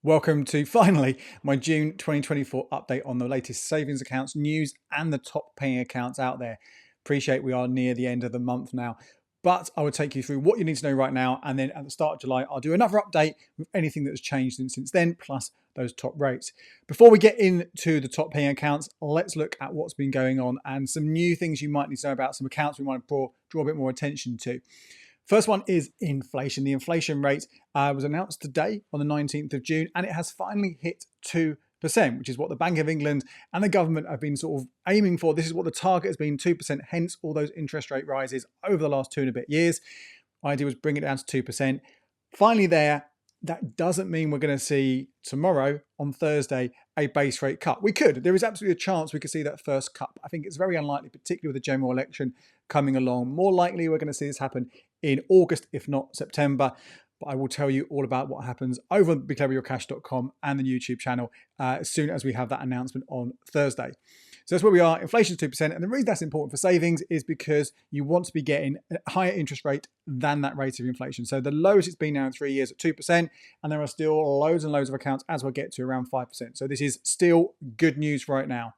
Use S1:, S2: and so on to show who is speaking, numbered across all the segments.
S1: Welcome to finally my June 2024 update on the latest savings accounts news and the top paying accounts out there. Appreciate we are near the end of the month now, but I will take you through what you need to know right now, and then at the start of July I'll do another update with anything that has changed since then, plus those top rates. Before we get into the top paying accounts, let's look at what's been going on and some new things you might need to know about, some accounts we might draw a bit more attention to. First one is inflation. The inflation rate was announced today on the 19th of June, and it has finally hit 2%, which is what the Bank of England and the government have been sort of aiming for. This is what the target has been, 2%, hence all those interest rate rises over the last 2 and a bit years. The idea was bring it down to 2%. Finally there. That doesn't mean we're going to see tomorrow, on Thursday, a base rate cut. We could. There is absolutely a chance we could see that first cut. I think it's very unlikely, particularly with the general election coming along. More likely we're going to see this happen in August, if not September. But I will tell you all about what happens over on becleveryourcash.com and the YouTube channel as soon as we have that announcement on Thursday. So that's where we are. Inflation is 2%. And the reason that's important for savings is because you want to be getting a higher interest rate than that rate of inflation. So the lowest it's been now in 3 years at 2%. And there are still loads and loads of accounts as we'll get to around 5%. So this is still good news right now.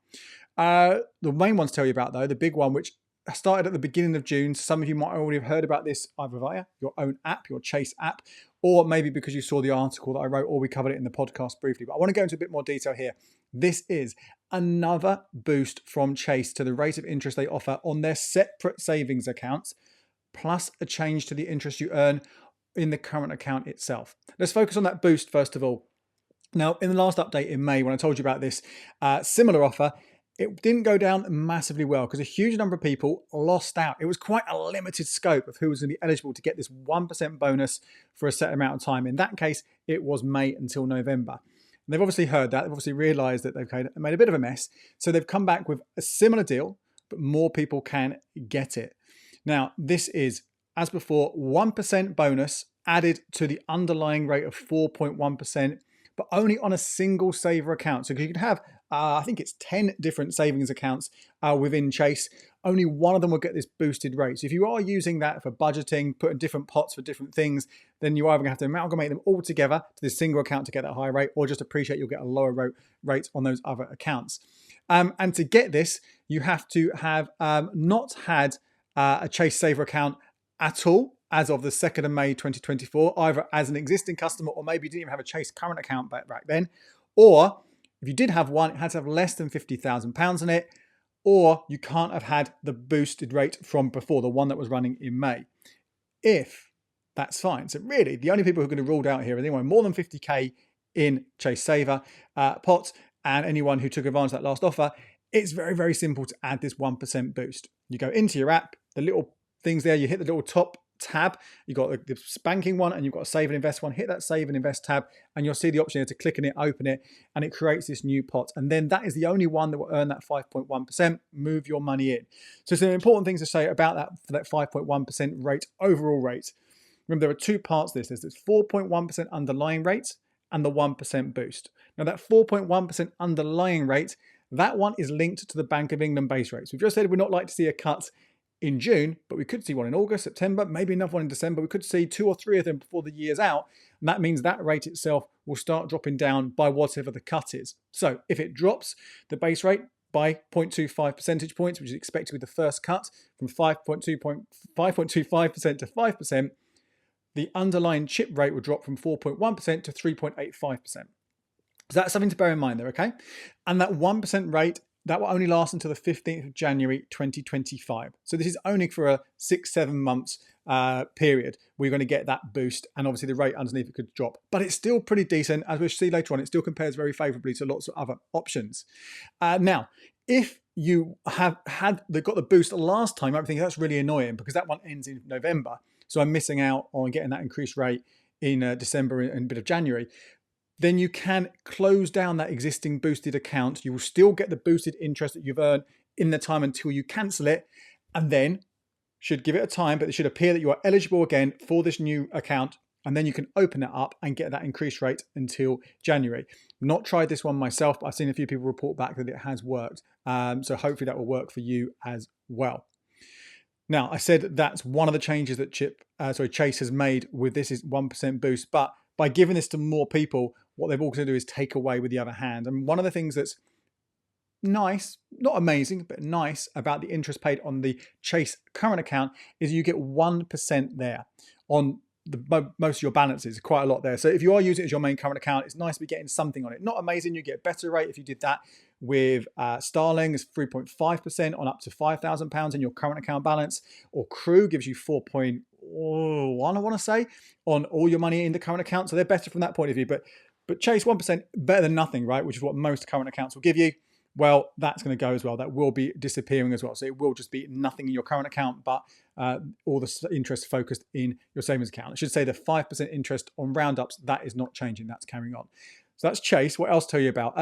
S1: The main one to tell you about, though, the big one, which started at the beginning of June. Some of you might already have heard about this either via your own app, your Chase app, or maybe because you saw the article that I wrote or we covered it in the podcast briefly. But I want to go into a bit more detail here. This is another boost from Chase to the rate of interest they offer on their separate savings accounts, plus a change to the interest you earn in the current account itself. Let's focus on that boost first of all. Now, in the last update in May, when I told you about this similar offer, it didn't go down massively well because a huge number of people lost out. It was quite a limited scope of who was going to be eligible to get this 1% bonus for a set amount of time. In that case, it was May until November. And they've obviously heard that. They've obviously realized that they've made a bit of a mess. So they've come back with a similar deal, but more people can get it. Now, this is, as before, 1% bonus added to the underlying rate of 4.1%, but only on a single saver account. So you could have, I think it's 10 different savings accounts within Chase. Only one of them will get this boosted rate. So if you are using that for budgeting, putting different pots for different things, then you either going to have to amalgamate them all together to this single account to get that higher rate, or just appreciate you'll get a lower rate on those other accounts. And to get this, you have to have not had a Chase saver account at all as of the 2nd of May 2024, either as an existing customer or maybe you didn't even have a Chase current account back then, or if you did have one, it had to have less than £50,000 in it, or you can't have had the boosted rate from before, the one that was running in May. If that's fine. So really, the only people who are going to be ruled out here are anyone more than 50k in Chase Saver pots and anyone who took advantage of that last offer. It's very, very simple to add this 1% boost. You go into your app, the little things there, you hit the little top tab, you've got the banking one and you've got a save and invest one. Hit that save and invest tab and you'll see the option here to click on it, open it, and it creates this new pot. And then that is the only one that will earn that 5.1%. Move your money in. So some important things to say about that for that 5.1% rate, overall rate. Remember, there are two parts to this. There's this 4.1% underlying rate and the 1% boost. Now that 4.1% underlying rate, that one is linked to the Bank of England base rate. So we've just said we're not like to see a cut in June, but we could see one in August, September, maybe another one in December. We could see 2 or 3 of them before the year's out. And that means that rate itself will start dropping down by whatever the cut is. So if it drops the base rate by 0.25 percentage points, which is expected with the first cut from 5.25% to 5%, the underlying chip rate will drop from 4.1% to 3.85%. So that's something to bear in mind there, okay? And that 1% rate, that will only last until the 15th of January 2025. So this is only for a 6-7 months period where you're going to get that boost, and obviously the rate underneath it could drop. But it's still pretty decent. As we'll see later on, it still compares very favourably to lots of other options. Now, if you got the boost last time, I'm thinking that's really annoying because that one ends in November. So I'm missing out on getting that increased rate in December and a bit of January. Then you can close down that existing boosted account. You will still get the boosted interest that you've earned in the time until you cancel it, and then should give it a time, but it should appear that you are eligible again for this new account, and then you can open it up and get that increased rate until January. Not tried this one myself, but I've seen a few people report back that it has worked. So hopefully that will work for you as well. Now, I said that's one of the changes that Chase has made with this is 1% boost, but by giving this to more people, what they've also do is take away with the other hand. And one of the things that's nice, not amazing, but nice about the interest paid on the Chase current account is you get 1% there on most of your balances, quite a lot there. So if you are using it as your main current account, it's nice to be getting something on it. Not amazing, you get a better rate if you did that with Starling. It's 3.5% on up to £5,000 in your current account balance, or Crew gives you 4.1, I want to say, on all your money in the current account. So they're better from that point of view. But Chase 1%, better than nothing, right? Which is what most current accounts will give you. Well, that's going to go as well. That will be disappearing as well. So it will just be nothing in your current account, but all the interest focused in your savings account. I should say the 5% interest on roundups, that is not changing. That's carrying on. So that's Chase. What else to tell you about?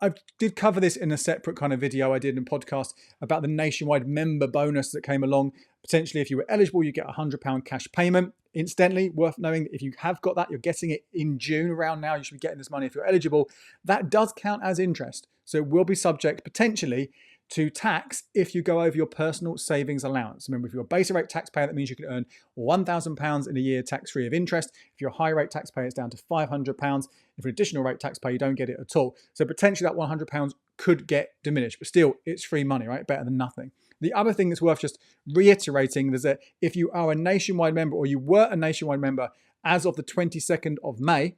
S1: I did cover this in a separate kind of video I did in a podcast about the nationwide member bonus that came along. Potentially, if you were eligible, you get a £100 cash payment. Incidentally, worth knowing that if you have got that, you're getting it in June around now. You should be getting this money if you're eligible. That does count as interest. So it will be subject potentially to tax if you go over your personal savings allowance. Remember, if you're a basic rate taxpayer, that means you can earn £1,000 in a year tax-free of interest. If you're a high rate taxpayer, it's down to £500. If you're an additional rate taxpayer, you don't get it at all. So potentially that £100 could get diminished, but still it's free money, right? Better than nothing. The other thing that's worth just reiterating is that if you are a nationwide member, or you were a nationwide member as of the 22nd of May,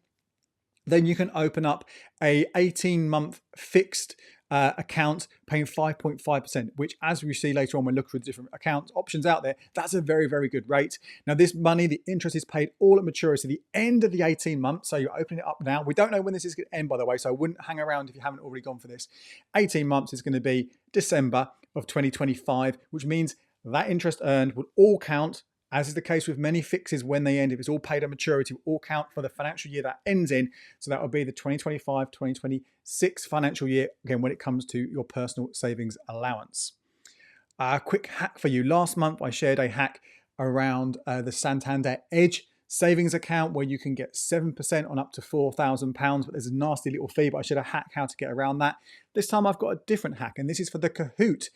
S1: then you can open up a 18-month fixed account paying 5.5%, which, as we see later on when we look through the different account options out there, that's a very, very good rate. Now, this money, the interest is paid all at maturity, the end of the 18 months. So you're opening it up now. We don't know when this is going to end, by the way, so I wouldn't hang around if you haven't already gone for this. 18 months is going to be December of 2025, which means that interest earned would all count, as is the case with many fixes when they end. If it's all paid at maturity, will all count for the financial year that ends in. So that will be the 2025-2026 financial year, again, when it comes to your personal savings allowance. A quick hack for you. Last month, I shared a hack around the Santander Edge savings account where you can get 7% on up to £4,000, but there's a nasty little fee, but I shared a hack how to get around that. This time I've got a different hack, and this is for the Cahoot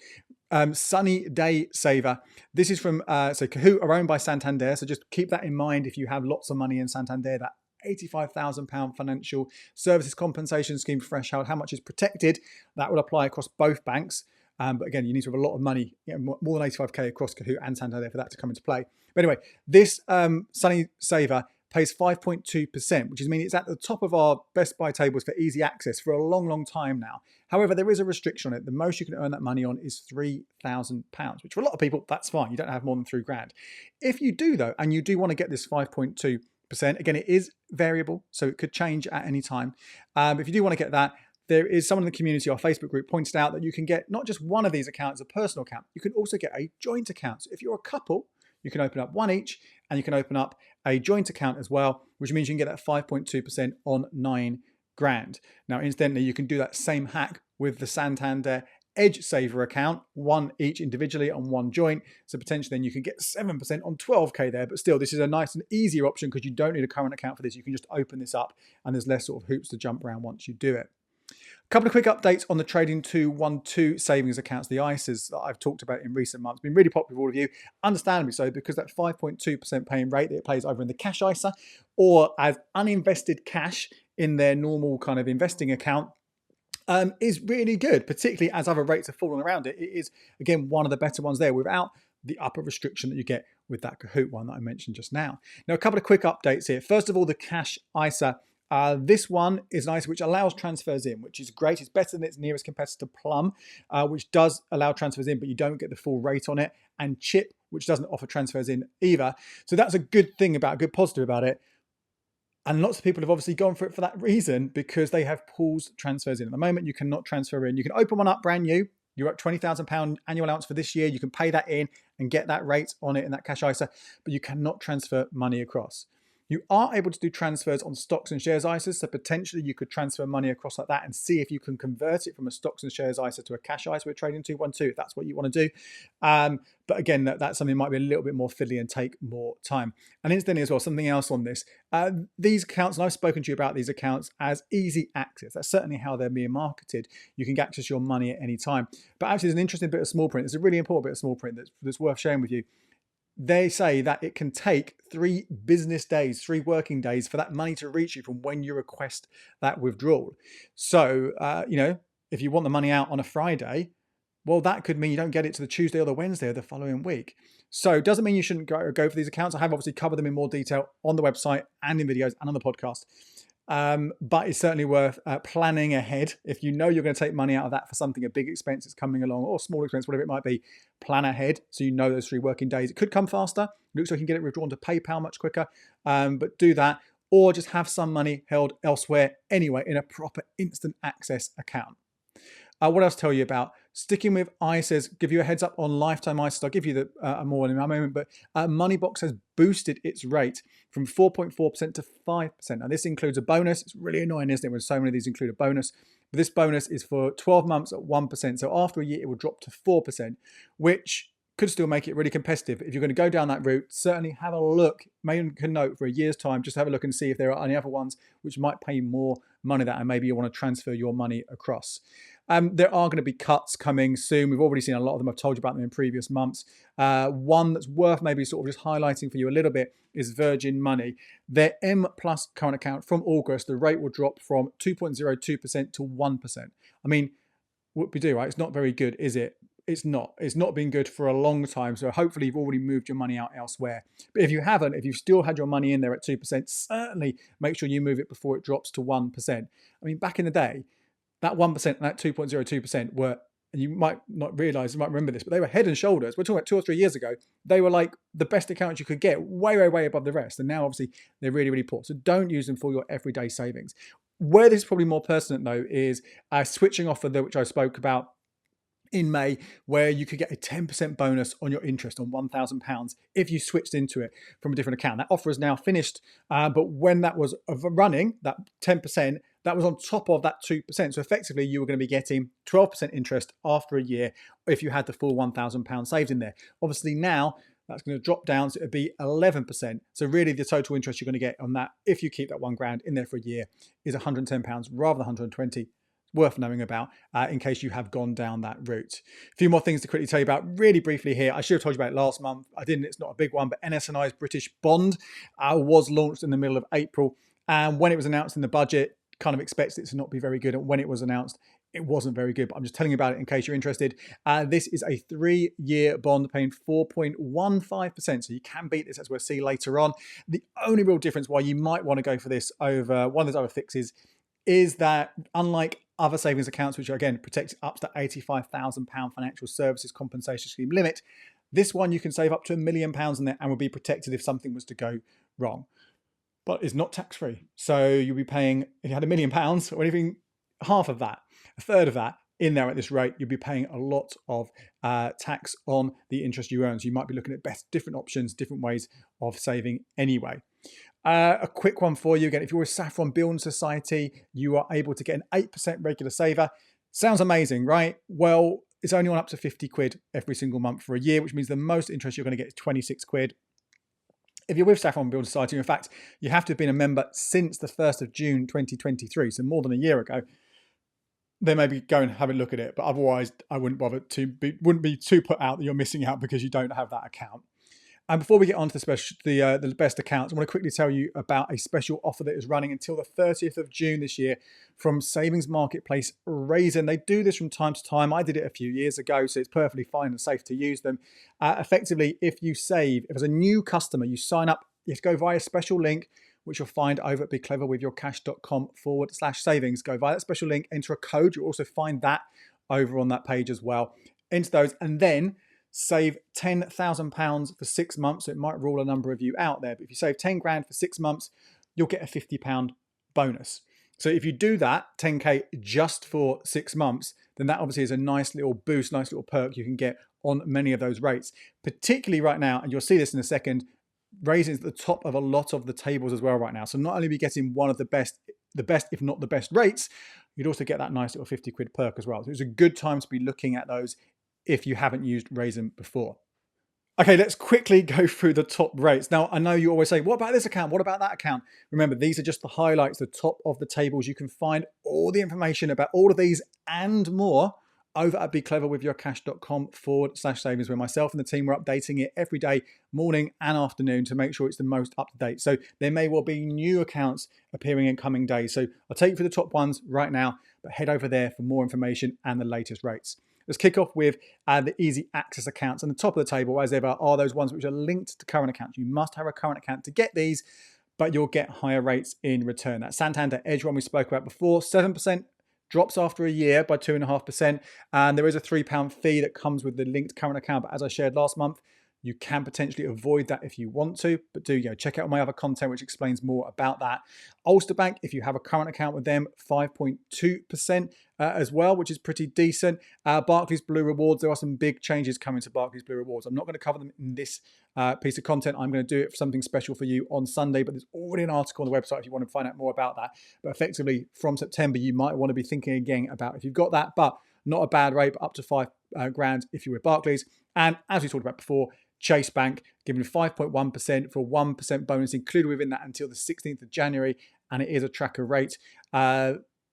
S1: Sunny Day Saver. This is from, so Cahoot are owned by Santander, so just keep that in mind if you have lots of money in Santander. That £85,000 financial services compensation scheme threshold, how much is protected, that will apply across both banks. But again, you need to have a lot of money, more than 85k across Cahoot and Santander for that to come into play. But anyway, this Sunny Saver pays 5.2%, which is meaning it's at the top of our best buy tables for easy access for a long, long time now. However, there is a restriction on it. The most you can earn that money on is £3,000, which for a lot of people, that's fine. You don't have more than £3,000. If you do though, and you do want to get this 5.2%, again, it is variable, so it could change at any time. If you do want to get that, there is someone in the community, our Facebook group, pointed out that you can get not just one of these accounts, a personal account, you can also get a joint account. So if you're a couple, you can open up one each, and you can open up a joint account as well, which means you can get that 5.2% on £9,000. Now, incidentally, you can do that same hack with the Santander Edge Saver account, one each individually on one joint. So potentially then you can get 7% on 12k there, but still this is a nice and easier option because you don't need a current account for this. You can just open this up and there's less sort of hoops to jump around once you do it. A couple of quick updates on the Trading 212 savings accounts, the ISAs that I've talked about in recent months. Been really popular with all of you, understandably so, because that 5.2% paying rate that it pays over in the cash ISA or as uninvested cash in their normal kind of investing account is really good, particularly as other rates have fallen around it. It is, again, one of the better ones there without the upper restriction that you get with that Cahoot one that I mentioned just now. Now, a couple of quick updates here. First of all, the cash ISA. This one is nice, which allows transfers in, which is great. It's better than its nearest competitor, Plum, which does allow transfers in, but you don't get the full rate on it, and Chip, which doesn't offer transfers in either. So that's a good thing about, a good positive about it. And lots of people have obviously gone for it for that reason, because they have paused transfers in. At the moment, you cannot transfer in. You can open one up brand new. You're at £20,000 annual allowance for this year. You can pay that in and get that rate on it in that cash ISA, but you cannot transfer money across. You are able to do transfers on stocks and shares ISAs, so potentially you could transfer money across like that and see if you can convert it from a stocks and shares ISA to a cash ISA with Trading 212, if that's what you want to do. But again, that's something that might be a little bit more fiddly and take more time. And incidentally as well, something else on this, these accounts, and I've spoken to you about these accounts as easy access. That's certainly how they're being marketed. You can access your money at any time. But actually there's an interesting bit of small print. It's a really important bit of small print that's worth sharing with you. they say that it can take 3 business days, 3 working days for that money to reach you from when you request that withdrawal. So, if you want the money out on a Friday, well, that could mean you don't get it to the Tuesday or the Wednesday of the following week. So doesn't mean you shouldn't go for these accounts. I have obviously covered them in more detail on the website and in videos and on the podcast. But it's certainly worth planning ahead. If you know you're going to take money out of that for something, a big expense that's coming along, or small expense, whatever it might be, plan ahead so you know those 3 working days. It could come faster. It looks like you can get it withdrawn to PayPal much quicker, but do that. Or just have some money held elsewhere anyway in a proper instant access account. What else to tell you about? Sticking with ISAs, give you a heads up on lifetime ISAs. I'll give you the more in a moment, but Moneybox has boosted its rate from 4.4% to 5%. Now, this includes a bonus. It's really annoying, isn't it, when so many of these include a bonus? But this bonus is for 12 months at 1%. So after a year, it will drop to 4%, which could still make it really competitive. If you're going to go down that route, certainly have a look. Make a note for a year's time, just have a look and see if there are any other ones which might pay more money that, and maybe you want to transfer your money across. There are going to be cuts coming soon. We've already seen a lot of them. I've told you about them in previous months. One that's worth maybe sort of just highlighting for you a little bit is Virgin Money. Their M Plus current account from August, the rate will drop from 2.02% to 1%. I mean, what we do, right? It's not very good, is it? It's not. It's not been good for a long time. So hopefully you've already moved your money out elsewhere. But if you haven't, if you've still had your money in there at 2%, certainly make sure you move it before it drops to 1%. I mean, back in the day, that 1% and that 2.02% were, and you might not realize, you might remember this, but they were head and shoulders. We're talking about 2 or 3 years ago. They were like the best accounts you could get, way, way, way above the rest. And now obviously they're really, really poor. So don't use them for your everyday savings. Where this is probably more pertinent though is switching offer, which I spoke about in May, where you could get a 10% bonus on your interest on £1,000 if you switched into it from a different account. That offer is now finished, but when that was running, that 10%, that was on top of that 2%. So effectively, you were going to be getting 12% interest after a year if you had the full £1,000 saved in there. Obviously now, that's going to drop down, so it'd be 11%. So really the total interest you're going to get on that, if you keep that £1,000 in there for a year, is £110 rather than £120. Worth knowing about in case you have gone down that route. A few more things to quickly tell you about really briefly here. I should have told you about it last month. I didn't, it's not a big one, but NS&I's British bond was launched in the middle of April. And when it was announced in the budget, kind of expected it to not be very good. And when it was announced, it wasn't very good, but I'm just telling you about it in case you're interested. This is a 3-year bond paying 4.15%. So you can beat this, as we'll see later on. The only real difference why you might want to go for this over one of those other fixes is that unlike other savings accounts, which are again protected up to £85,000 financial services compensation scheme limit, this one you can save up to £1 million in there and will be protected if something was to go wrong. But it's not tax-free. So you'll be paying, if you had £1 million or anything, half of that, a third of that in there at this rate, you'll be paying a lot of tax on the interest you earn. So you might be looking at different options, different ways of saving anyway. A quick one for you. Again, if you're a Saffron Building Society, you are able to get an 8% regular saver. Sounds amazing, right? Well, it's only on up to 50 quid every single month for a year, which means the most interest you're going to get is 26 quid. If you're with Saffron Building Society, in fact, you have to have been a member since the 1st of June 2023, so more than a year ago. Then maybe go and have a look at it, but otherwise I wouldn't bother wouldn't be too put out that you're missing out because you don't have that account. And before we get on to the best accounts, I want to quickly tell you about a special offer that is running until the 30th of June this year from savings marketplace Raisin. They do this from time to time. I did it a few years ago, so it's perfectly fine and safe to use them. Effectively, if as a new customer, you sign up, you have to go via a special link, which you'll find over at becleverwithyourcash.com/savings. Go via that special link, enter a code. You'll also find that over on that page as well. Enter those and then save £10,000 for 6 months. So it might rule a number of you out there, but if you save 10 grand for 6 months, you'll get a £50 bonus. So if you do that 10K just for 6 months, then that obviously is a nice little boost, nice little perk you can get on many of those rates, particularly right now. And you'll see this in a second. Raisin is at the top of a lot of the tables as well right now. So not only are we getting one of the best, if not the best rates, you'd also get that nice little 50 quid perk as well. So it's a good time to be looking at those if you haven't used Raisin before. Okay, let's quickly go through the top rates. Now, I know you always say, what about this account? What about that account? Remember, these are just the highlights, the top of the tables. You can find all the information about all of these and more over at becleverwithyourcash.com/savings, where myself and the team are updating it every day, morning and afternoon, to make sure it's the most up to date. So there may well be new accounts appearing in coming days. So I'll take you through the top ones right now, but head over there for more information and the latest rates. Let's kick off with the easy access accounts. And the top of the table, as ever, are those ones which are linked to current accounts. You must have a current account to get these, but you'll get higher rates in return. That Santander Edge one we spoke about before, 7%. Drops after a year by 2.5%, and there is a £3 fee that comes with the linked current account. But as I shared last month, you can potentially avoid that if you want to, but do check out my other content which explains more about that. Ulster Bank, if you have a current account with them, 5.2% as well, which is pretty decent. Barclays Blue Rewards, there are some big changes coming to Barclays Blue Rewards. I'm not going to cover them in this piece of content. I'm going to do it for something special for you on Sunday, but there's already an article on the website if you want to find out more about that. But effectively, from September, you might want to be thinking again about if you've got that, but not a bad rate, but up to £5,000 if you're with Barclays. And as we talked about before, Chase Bank giving 5.1% for a 1% bonus included within that until the 16th of January, and it is a tracker rate.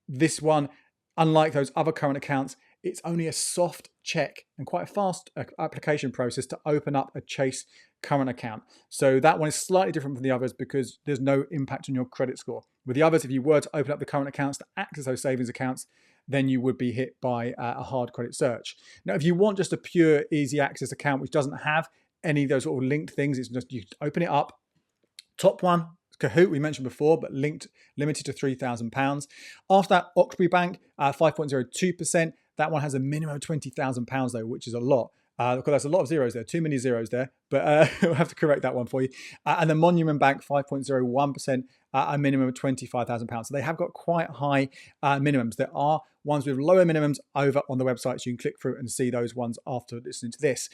S1: This one, unlike those other current accounts, it's only a soft check and quite a fast application process to open up a Chase current account. So that one is slightly different from the others because there's no impact on your credit score. With the others, if you were to open up the current accounts to access those savings accounts, then you would be hit by a hard credit search. Now, if you want just a pure easy access account which doesn't have any of those sort of linked things, it's just you open it up. Top one, Cahoot, we mentioned before, but linked, limited to £3,000. After that, Oxbury Bank, 5.02%. That one has a minimum of £20,000 though, which is a lot. Because there's a lot of zeros there, too many zeros there, but we'll have to correct that one for you. And the Monument Bank, 5.01%, a minimum of £25,000. So they have got quite high minimums. There are ones with lower minimums over on the website, so you can click through and see those ones after listening to this.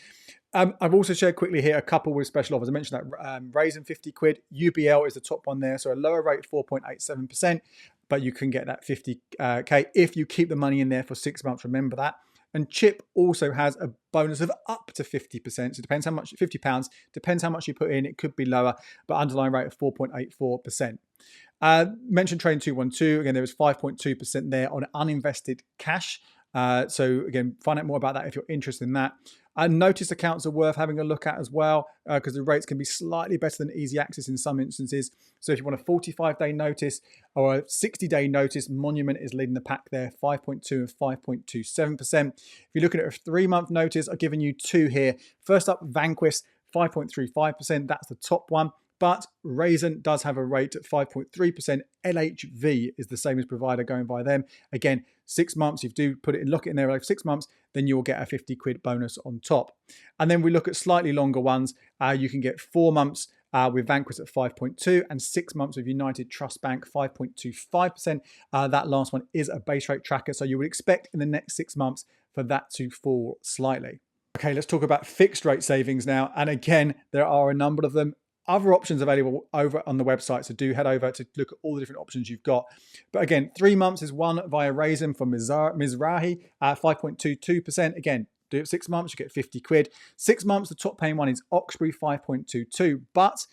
S1: I've also shared quickly here a couple with special offers. I mentioned that Raisin, 50 quid. UBL is the top one there, so a lower rate, 4.87%, but you can get that 50k if you keep the money in there for 6 months. Remember that. And Chip also has a bonus of up to 50%. So it depends how much, £50, depends how much you put in. It could be lower, but underlying rate of 4.84%. Mentioned Trading 212. Again, there was 5.2% there on uninvested cash. So again, find out more about that if you're interested in that. Notice accounts are worth having a look at as well because the rates can be slightly better than easy access in some instances. So if you want a 45-day notice or a 60-day notice, Monument is leading the pack there, 5.2 and 5.27%. If you're looking at a 3-month notice, I've given you two here. First up, Vanquis, 5.35%. That's the top one. But Raisin does have a rate at 5.3%. LHV is the same as provider going by them. Again, 6 months, if you do put it in, lock it in there like 6 months, then you'll get a 50 quid bonus on top. And then we look at slightly longer ones. You can get 4 months with Vanquis at 5.2 and 6 months with United Trust Bank, 5.25%. That last one is a base rate tracker. So you would expect in the next 6 months for that to fall slightly. Okay, let's talk about fixed rate savings now. And again, there are a number of them. Other options available over on the website, so do head over to look at all the different options you've got. But again, 3 months is one via Raisin for Mizrahi at 5.22%. Again, do it 6 months, you get 50 quid. 6 months, the top paying one is Oxbury, 5.22. But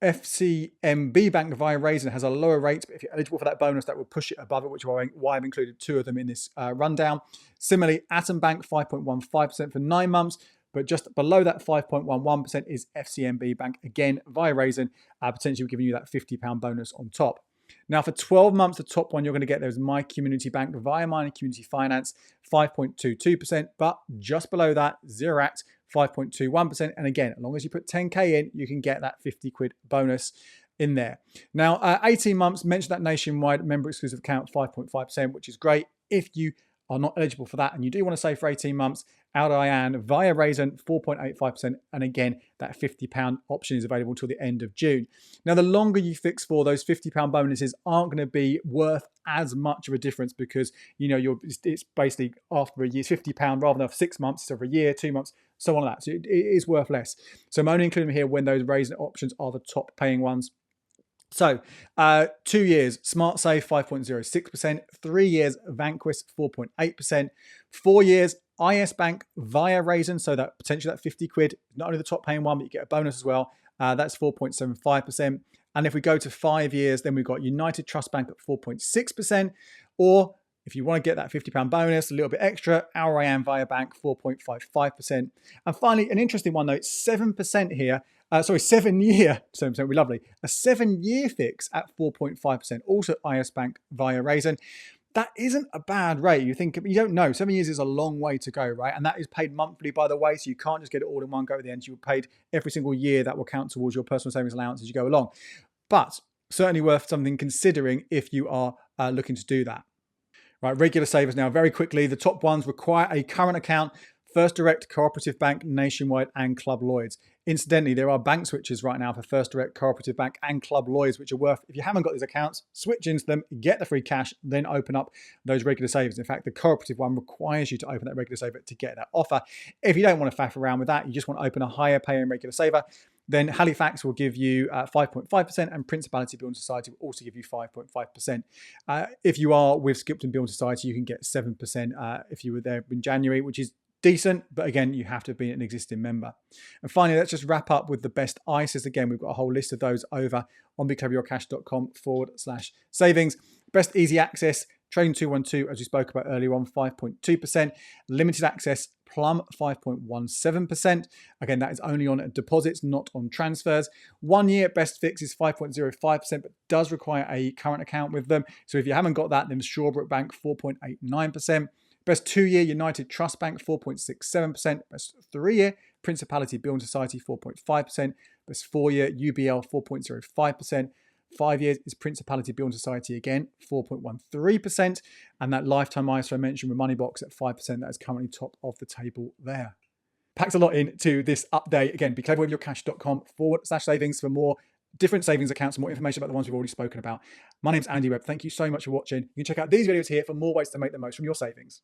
S1: FCMB Bank via Raisin has a lower rate, but if you're eligible for that bonus, that will push it above it, which is why I've included 2 of them in this rundown. Similarly, Atom Bank, 5.15% for 9 months. But just below that 5.11% is FCMB Bank, again, via Raisin, potentially giving you that £50 bonus on top. Now, for 12 months, the top one you're going to get there is My Community Bank via My Community Finance, 5.22%. But just below that, Zeract, 5.21%. And again, as long as you put 10k in, you can get that 50 quid bonus in there. Now, 18 months, mentioned that nationwide member exclusive account, 5.5%, which is great. If you are not eligible for that and you do want to save for 18 months, out IAN via Raisin, 4.85%. And again, that £50 option is available until the end of June. Now, the longer you fix for, those £50 bonuses aren't going to be worth as much of a difference because, you know, it's basically after a year, it's £50 rather than 6 months, it's over a year, 2 months, so on like that. So it is worth less. So I'm only including them here when those Raisin options are the top paying ones. So 2 years, Smart Save, 5.06%. 3 years, Vanquis, 4.8%. 4 years, IS Bank via Raisin, so that potentially that 50 quid, not only the top paying one, but you get a bonus as well. That's 4.75%. And if we go to 5 years, then we've got United Trust Bank at 4.6%. Or If you want to get that £50 bonus, a little bit extra, our Raisin via bank, 4.55%. And finally, an interesting one though, it's 7% here. 7-year, 7% would be lovely. A 7-year fix at 4.5%, also IS Bank via Raisin. That isn't a bad rate. You think, you don't know, 7 years is a long way to go, right? And that is paid monthly, by the way, so you can't just get it all in one go at the end. You're paid every single year. That will count towards your personal savings allowance as you go along. But certainly worth something considering if you are looking to do that. Right, regular savers now, very quickly. The top ones require a current account, First Direct, Cooperative Bank, Nationwide, and Club Lloyds. Incidentally, there are bank switches right now for First Direct, Cooperative Bank, and Club Lloyds, which are worth, if you haven't got these accounts, switch into them, get the free cash, then open up those regular savers. In fact, the Cooperative one requires you to open that regular saver to get that offer. If you don't want to faff around with that, you just want to open a higher paying regular saver, then Halifax will give you 5.5%, and Principality Building Society will also give you 5.5%. If you are with Skipton Building Society, you can get 7% if you were there in January, which is decent, but again, you have to be an existing member. And finally, let's just wrap up with the best ISAs. Again, we've got a whole list of those over on beclaimyourcash.com/savings. Best easy access, Trading 212, as we spoke about earlier on, 5.2%. Limited access, Plum, 5.17%. Again, that is only on deposits, not on transfers. 1 year best fix is 5.05%, but does require a current account with them. So if you haven't got that, then Shawbrook Bank, 4.89%. Best 2-year United Trust Bank, 4.67%. Best 3-year Principality Building Society, 4.5%. Best 4-year UBL, 4.05%. 5 years is Principality Building Society again, 4.13%. And that lifetime ISA I mentioned with Moneybox at 5%, that is currently top of the table there. Packed a lot into this update. Again, beclaimyourcash.com/savings for more different savings accounts and more information about the ones we've already spoken about. My name's Andy Webb. Thank you so much for watching. You can check out these videos here for more ways to make the most from your savings.